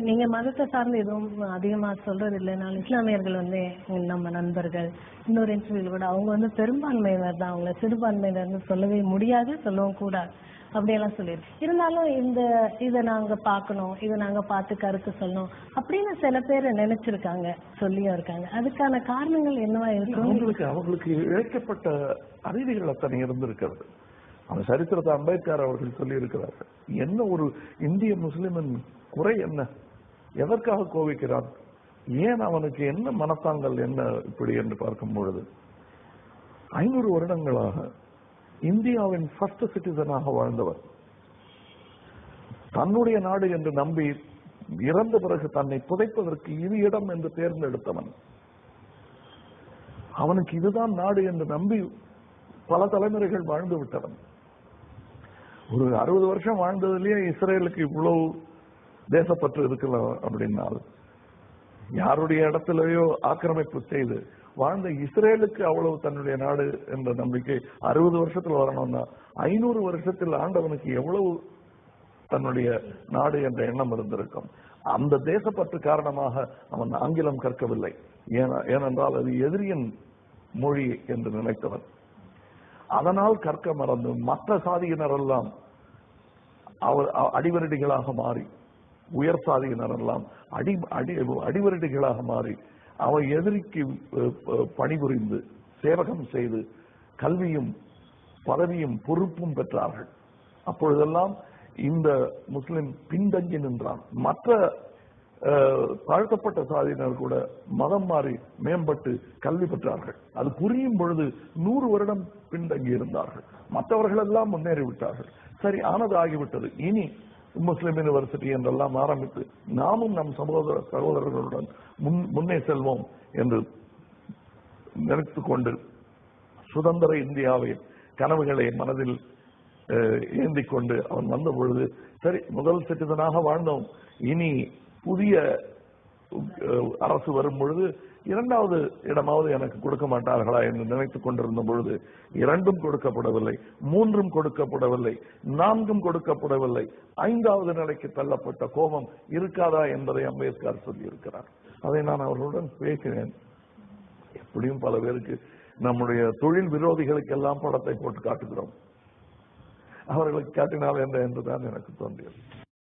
நீங்க மதத்தை சார்ந்து எதுவும் அதிகமா சொல்றது இல்லைனாலும் இஸ்லாமியர்கள் நம்ம நண்பர்கள் இன்னொரு இன்டர்வியூல கூட அவங்க பெரும்பான்மையினர் தான், அவங்கள சிறுபான்மையினர்னு சொல்லவே முடியாது, சொல்லவும் கூடாது அப்படியெல்லாம் சொல்லியிருக்கு. இருந்தாலும் இதை நாங்க பார்க்கணும், இதை நாங்க பார்த்து கருத்து சொல்லணும் அப்படின்னு சில பேர் நினைச்சிருக்காங்க, சொல்லியும் இருக்காங்க. அதுக்கான காரணங்கள் என்னவா இருக்கு? அவங்களுக்கு இழைக்கப்பட்ட அறிவிகள் அத்தனை இருந்திருக்கிறது. அந்த சரித்திரத்தை அம்பேத்கர் அவர்கள் சொல்லி இருக்கிறார்கள். என்ன ஒரு இந்திய முஸ்லிமின் குறை என்ன, எதற்காக கோவிக்கிறான், ஏன் அவனுக்கு என்ன மனத்தாங்கள் என்ன இப்படி என்று பார்க்கும் பொழுது 500 வருடங்களாக இந்தியாவின் ஃபர்ஸ்ட் சிட்டிசனாக வாழ்ந்தவர், தன்னுடைய நாடு என்று நம்பி இறந்த பிறகு தன்னை புதைப்பதற்கு இது இடம் என்று தேர்ந்தெடுத்தவன், அவனுக்கு இதுதான் நாடு என்று நம்பி பல தலைமுறைகள் வாழ்ந்து விட்டவன். ஒரு 60 வருஷம் வாழ்ந்ததுலயே இஸ்ரேலுக்கு இவ்வளவு தேசப்பற்று இருக்கலாம் அப்படின்னால், யாருடைய இடத்திலேயோ ஆக்கிரமிப்பு செய்து வாழ்ந்த இஸ்ரேலுக்கு அவ்வளவு தன்னுடைய நாடு என்ற நம்பிக்கை 60 வருஷத்துல வரணும்னா 500 வருஷத்தில் ஆண்டவனுக்கு எவ்வளவு தன்னுடைய நாடு என்ற எண்ணம் இருந்திருக்கும். அந்த தேசப்பற்று காரணமாக அவன் ஆங்கிலம் கற்கவில்லை, ஏனென்றால் அது எதிரியின் மொழி என்று நினைத்தவன். அதனால் கற்க மறந்து மற்ற சாதியினர் எல்லாம் அவர் அடிவரடிகளாக மாறி, உயர் சாதியினர் எல்லாம் அடிவரடிகளாக மாறி அவர் எதிரிக்கு பணிபுரிந்து சேவகம் செய்து கல்வியும் பதவியும் பொறுப்பும் பெற்றார்கள். அப்பொழுதெல்லாம் இந்த முஸ்லிம் பின்தங்கி நின்றான். மற்ற தாழ்த்தப்பட்ட சாதியினர் கூட மதம் மாறி மேம்பட்டு கல்வி பெற்றார்கள். அது புரியும் பொழுது 100 வருடம் பின்தங்கி இருந்தார்கள். மற்றவர்கள் எல்லாம் முன்னேறிவிட்டார்கள். சரி, ஆனது ஆகிவிட்டது. இனி முஸ்லிம் யூனிவர்சிட்டி என்றெல்லாம் ஆரம்பித்து நாமும் நம் சகோதரர்களுடன் முன்னே செல்வோம் என்று நினைத்துக் கொண்டு சுதந்திர இந்தியாவை கனவுகளை மனதில் ஏந்திக் கொண்டு அவன் வந்த பொழுது, சரி, முதல் சிட்டிசனாக வாழ்ந்தோம், இனி புதிய அரசு வரும் பொழுது 2வது இடமாவது எனக்கு கொடுக்க மாட்டார்களா என்று நினைத்துக் கொண்டிருந்த பொழுது 2ம் கொடுக்கப்படவில்லை, 3ம் கொடுக்கப்படவில்லை, 4ம் கொடுக்கப்படவில்லை. 5வது நிலைக்கு தள்ளப்பட்ட கோபம் இருக்காதா என்பதை அம்பேத்கர் சொல்லியிருக்கிறார். அதை நான் அவர்களுடன் பேசினேன். எப்படியும் பல பேருக்கு நம்முடைய தொழில் விரோதிகளுக்கெல்லாம் படத்தை போட்டு காட்டுகிறோம், அவர்களுக்கு காட்டினால் என்ன என்றுதான் எனக்கு தோன்றியது.